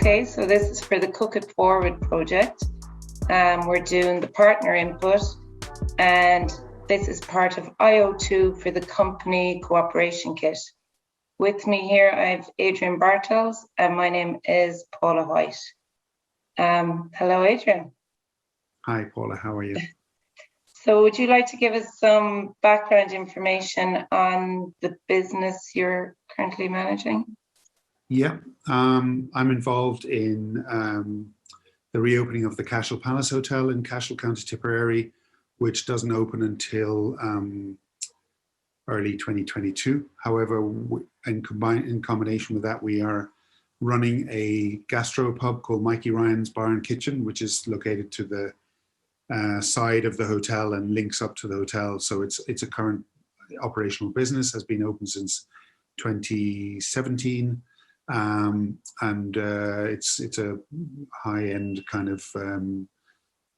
Okay, so this is for the Cook It Forward project. We're doing the partner input, and this is part of IO2 for the company cooperation kit. With me here, I have Adrian Bartels, and my name is Paula White. Hello, Adrian. Hi, Paula. How are you? So would you like to give us some background information on the business you're currently managing? Yeah, I'm involved in the reopening of the Cashel Palace Hotel in Cashel, County Tipperary, which doesn't open until early 2022. However, in combination with that, we are running a gastropub called Mikey Ryan's Bar and Kitchen, which is located to the side of the hotel and links up to the hotel. So it's a current operational business, has been open since 2017. It's a high-end kind of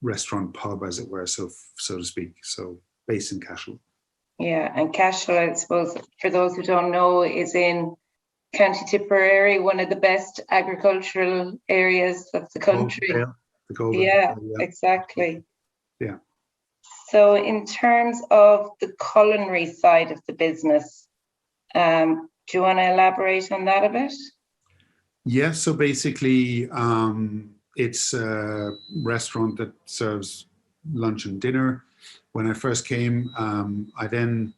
restaurant pub, as it were, so to speak. So based in Cashel. Yeah, and Cashel, I suppose, for those who don't know, is in County Tipperary, one of the best agricultural areas of the country. The Golden yeah, Vale, yeah, exactly. Yeah. So in terms of the culinary side of the business, do you want to elaborate on that a bit? Yeah, so basically it's a restaurant that serves lunch and dinner. When I first came, I then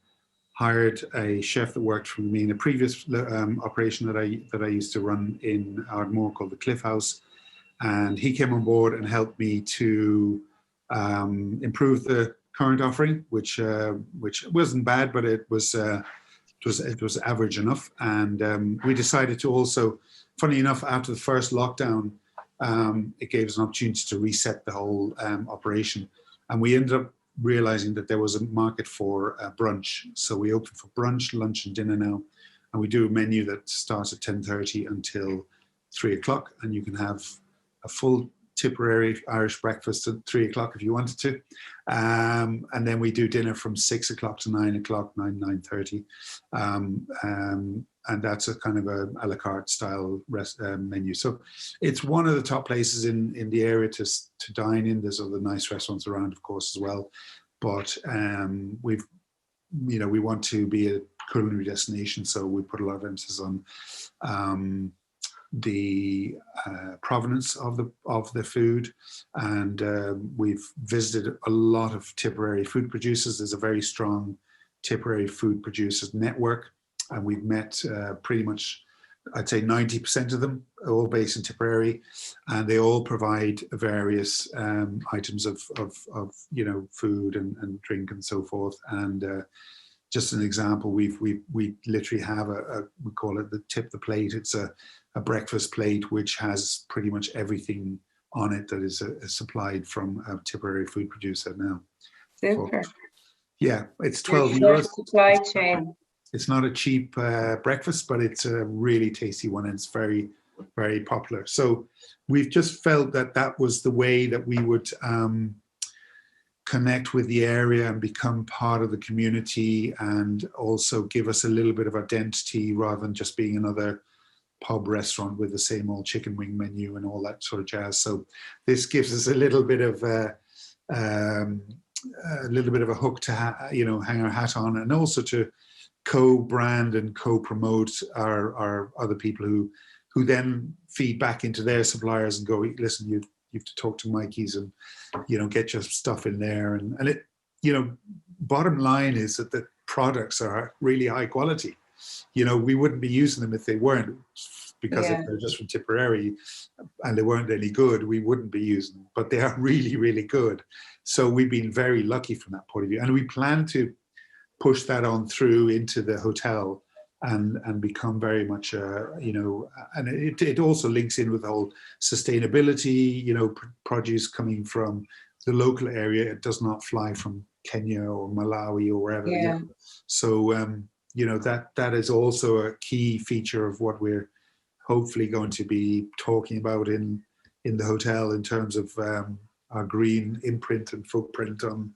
hired a chef that worked for me in a previous operation that I used to run in Ardmore called the Cliff House, and he came on board and helped me to improve the current offering, which wasn't bad, but it was average enough. And we decided to also, funny enough, after the first lockdown, it gave us an opportunity to reset the whole operation, and we ended up realizing that there was a market for brunch. So we opened for brunch, lunch and dinner now, and we do a menu that starts at 10:30 until 3 o'clock, and you can have a full Tipperary Irish breakfast at 3 o'clock if you wanted to. And then we do dinner from 6 o'clock to 9 o'clock, 9:30. And that's a kind of a la carte style menu. So it's one of the top places in the area to dine in. There's other nice restaurants around, of course, as well. But we want to be a culinary destination, so we put a lot of emphasis on the provenance of the food, and we've visited a lot of Tipperary food producers. There's a very strong Tipperary food producers network, and we've met pretty much, I'd say 90% of them, all based in Tipperary, and they all provide various items of food and drink and so forth. And just an example, we literally have we call it the Tip the Plate. It's a breakfast plate which has pretty much everything on it that is supplied from a Tipperary food producer now. Super. Yeah, it's 12 euros. Supply chain. It's not a cheap breakfast, but it's a really tasty one, and it's very, very popular. So we've just felt that was the way that we would connect with the area and become part of the community, and also give us a little bit of identity rather than just being another pub restaurant with the same old chicken wing menu and all that sort of jazz. So this gives us a little bit of a hook to hang our hat on, and also to co-brand and co-promote our other people who then feed back into their suppliers and go, listen, you have to talk to Mikey's and get your stuff in there, and it bottom line is that the products are really high quality. We wouldn't be using them if they weren't, because if they're just from Tipperary and they weren't any good, we wouldn't be using them, but they are really, really good. So we've been very lucky from that point of view, and we plan to push that on through into the hotel and become very much and it also links in with the whole sustainability, produce coming from the local area. It does not fly from Kenya or Malawi or wherever. Yeah. So that is also a key feature of what we're hopefully going to be talking about in the hotel, in terms of our green imprint and footprint on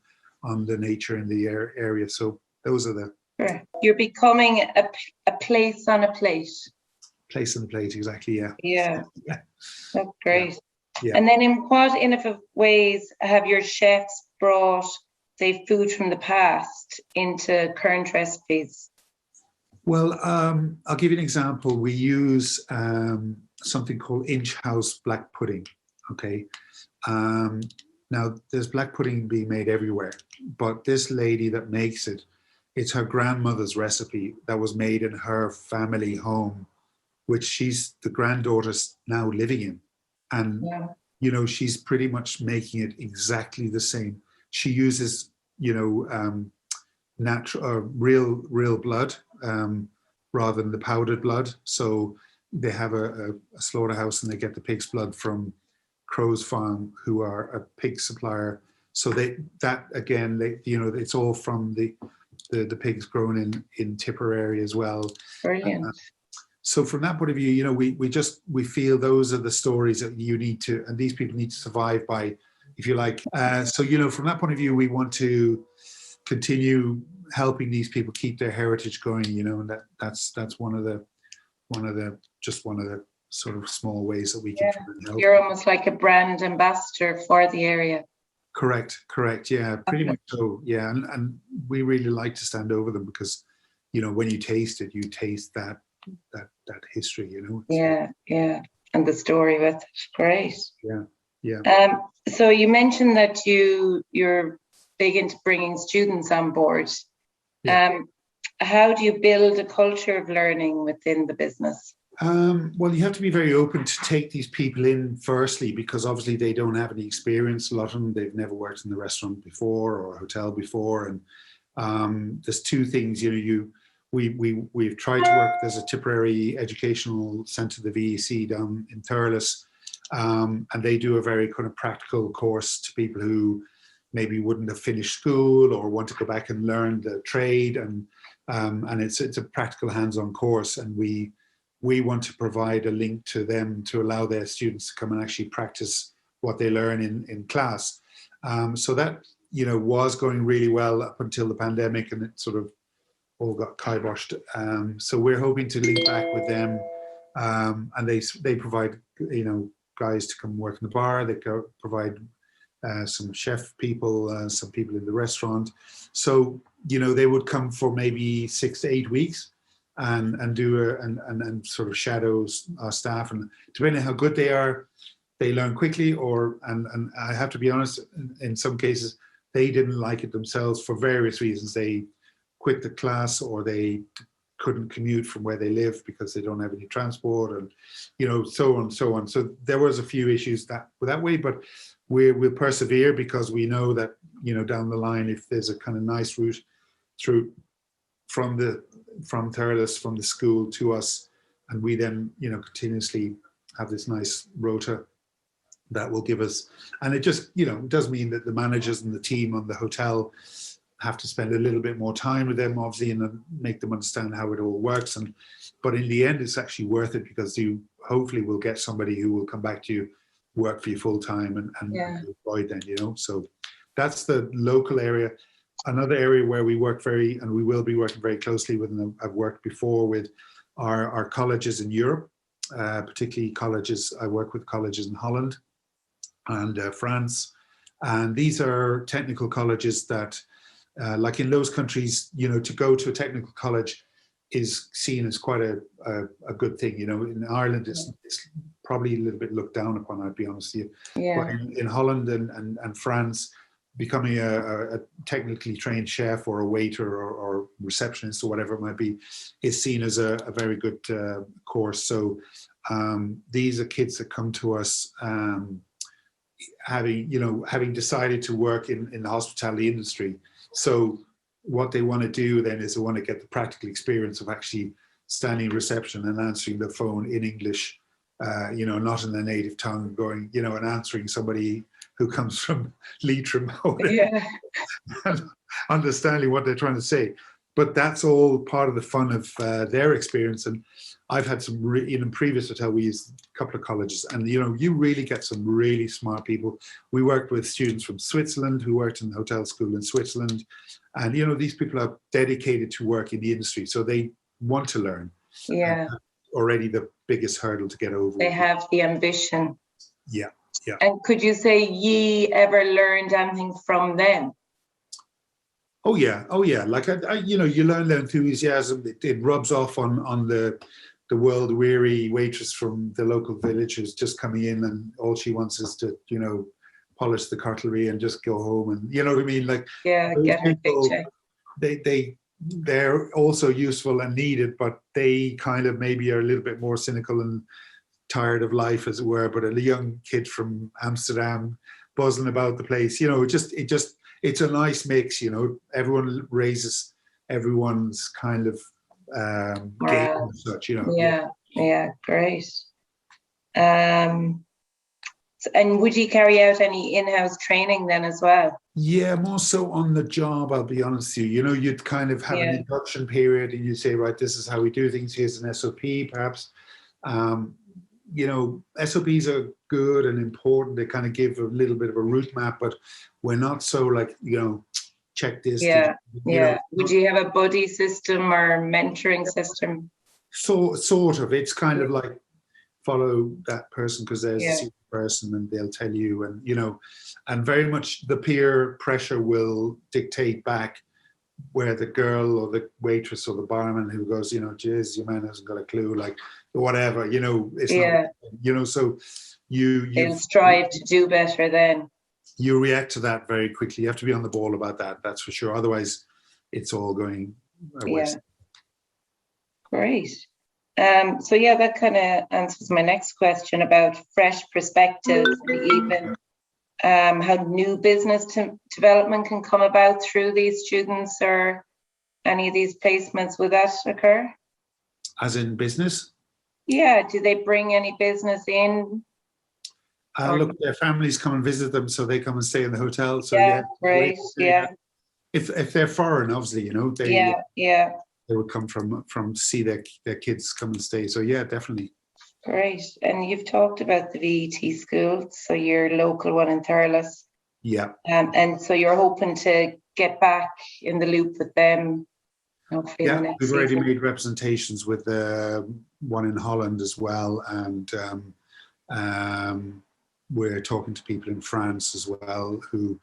the nature in the area. So those are the... You're becoming a place on a plate. place on the plate, exactly. Yeah. Yeah, Yeah. that's great. Yeah. And then in what innovative ways have your chefs brought, say, food from the past into current recipes? Well, I'll give you an example. We use something called Inch House black pudding. Okay. Um, Now, there's black pudding being made everywhere, but this lady that makes it, it's her grandmother's recipe that was made in her family home, which she's the granddaughter's now living in. And, Yeah, she's pretty much making it exactly the same. She uses, natural, real blood rather than the powdered blood. So they have a slaughterhouse and they get the pig's blood from Crow's Farm, who are a pig supplier. So it's all from the pigs grown in Tipperary as well. brilliant. So from that point of view, we feel those are the stories that you need to, and these people need to survive by, if you like. So from that point of view, we want to continue helping these people keep their heritage going. And that's one of the sort of small ways that we can try and help. You're almost like a brand ambassador for the area. Correct. Yeah, pretty much so. Yeah, and we really like to stand over them because, when you taste it, you taste that history. Yeah, and the story with it. Great. Yeah. So you mentioned that you're big into bringing students on board. Yeah. How do you build a culture of learning within the business? Well, you have to be very open to take these people in firstly, because obviously they don't have any experience. A lot of them, they've never worked in the restaurant before or a hotel before. And there's two things, we've tried to work, there's a Tipperary Educational Centre, the VEC down in Thurles, and they do a very kind of practical course to people who maybe wouldn't have finished school or want to go back and learn the trade. And it's a practical hands-on course. And we want to provide a link to them to allow their students to come and actually practice what they learn in class. So that, was going really well up until the pandemic, and it sort of all got kiboshed. So we're hoping to link back with them, and they provide, guys to come work in the bar. They provide some chef people, some people in the restaurant. So, they would come for maybe 6 to 8 weeks. And do and sort of shadows our staff, and depending on how good they are, they learn quickly. And I have to be honest, in some cases they didn't like it themselves for various reasons. They quit the class, or they couldn't commute from where they live because they don't have any transport, and so on and so on. So there was a few issues that way, but we'll persevere because we know that down the line, if there's a kind of nice route through from Thurles, from the school to us, and we then continuously have this nice rota that will give us, and it just does mean that the managers and the team on the hotel have to spend a little bit more time with them, obviously, and make them understand how it all works. But in the end, it's actually worth it because you hopefully will get somebody who will come back to you, work for you full time, and employed then. So that's the local area. Another area where we work and we will be working very closely with, and I've worked before with, our colleges in Europe, particularly colleges. I work with colleges in Holland and France, and these are technical colleges that, like in those countries, to go to a technical college is seen as quite a good thing. In Ireland, it's probably a little bit looked down upon, I'd be honest with you. Yeah. But in Holland and France, becoming a technically trained chef or a waiter or receptionist or whatever it might be is seen as a very good course. So these are kids that come to us having decided to work in the hospitality industry. So what they want to do then is they want to get the practical experience of actually standing reception and answering the phone in English, not in their native tongue, going, and answering somebody who comes from Leitrim, and understanding what they're trying to say. But that's all part of the fun of their experience. And I've had some, in previous hotel, we used a couple of colleges, and you really get some really smart people. We worked with students from Switzerland who worked in the hotel school in Switzerland, and these people are dedicated to work in the industry, so they want to learn. Yeah. Already the biggest hurdle to get over. They have the ambition. Yeah, yeah. And could you say ye ever learned anything from them? Oh yeah. Like you know, you learn the enthusiasm. It rubs off on the world weary waitress from the local village who's just coming in, and all she wants is to, you know, polish the cutlery and just go home, and you know what I mean. Like, Yeah, those get her people, paycheck. they're also useful and needed, but they kind of maybe are a little bit more cynical and tired of life, as it were. But a young kid from Amsterdam buzzing about the place, you know, it's a nice mix, you know. Everyone raises everyone's kind of game and such, you know. Yeah, great. And would you carry out any in-house training then as well? Yeah, more so on the job, I'll be honest with you. You know, you'd kind of have an induction period and you say, right, this is how we do things. Here's an SOP, perhaps. You know, SOPs are good and important. They kind of give a little bit of a route map, but we're not so like, you know, check this. Yeah. Know, would you have a buddy system or mentoring system? So sort of. It's kind of like follow that person because there's a super person and they'll tell you, and you know, and very much the peer pressure will dictate back where the girl or the waitress or the barman who goes, you know, geez, your man hasn't got a clue, like whatever, you know, it's not, you know, so you strive to do better then. You react to that very quickly. You have to be on the ball about that, that's for sure. Otherwise, it's all going waste. Great. So yeah, that kind of answers my next question about fresh perspectives and even how new business development can come about through these students or any of these placements. Would that occur? As in business? Yeah. Do they bring any business in? Look, their families come and visit them, so they come and stay in the hotel. So yeah, great. Yeah. If they're foreign, obviously, you know, they would come from see their kids come and stay. So yeah, definitely. Great. And you've talked about the VET school, so your local one in Thurles. Yeah. And so you're hoping to get back in the loop with them. Hopefully in the next we've already season. made representations with one in Holland as well, and we're talking to people in France as well who,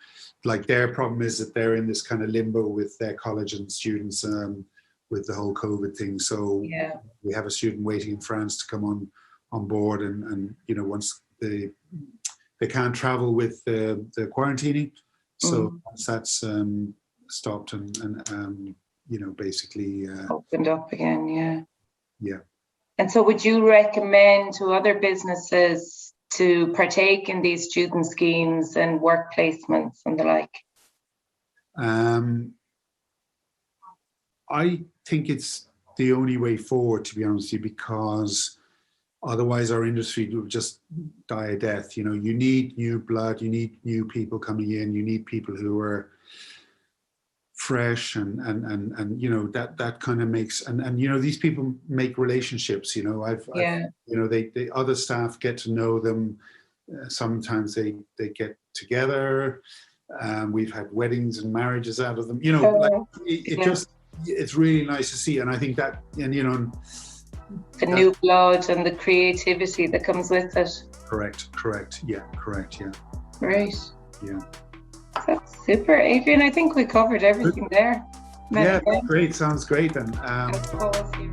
like, their problem is that they're in this kind of limbo with their college and students with the whole COVID thing. So we have a student waiting in France to come on board, and you know, once they can't travel with the quarantining, so once that's stopped and you know, basically opened up again. Yeah. And so would you recommend to other businesses to partake in these student schemes and work placements and the like? I think it's the only way forward, to be honest with you, because otherwise our industry will just die a death. You know, you need new blood, you need new people coming in, you need people who are fresh and you know, that kind of makes, and you know, these people make relationships, you know. I've you know, they other staff get to know them. Sometimes they get together. We've had weddings and marriages out of them, you know. Like it's really nice to see, and I think that, and you know, the new blood and the creativity that comes with it. Correct. Yeah. Great. Yeah. That's super, Adrian. I think we covered everything there. Yeah, great. Sounds great. And I'll pause here.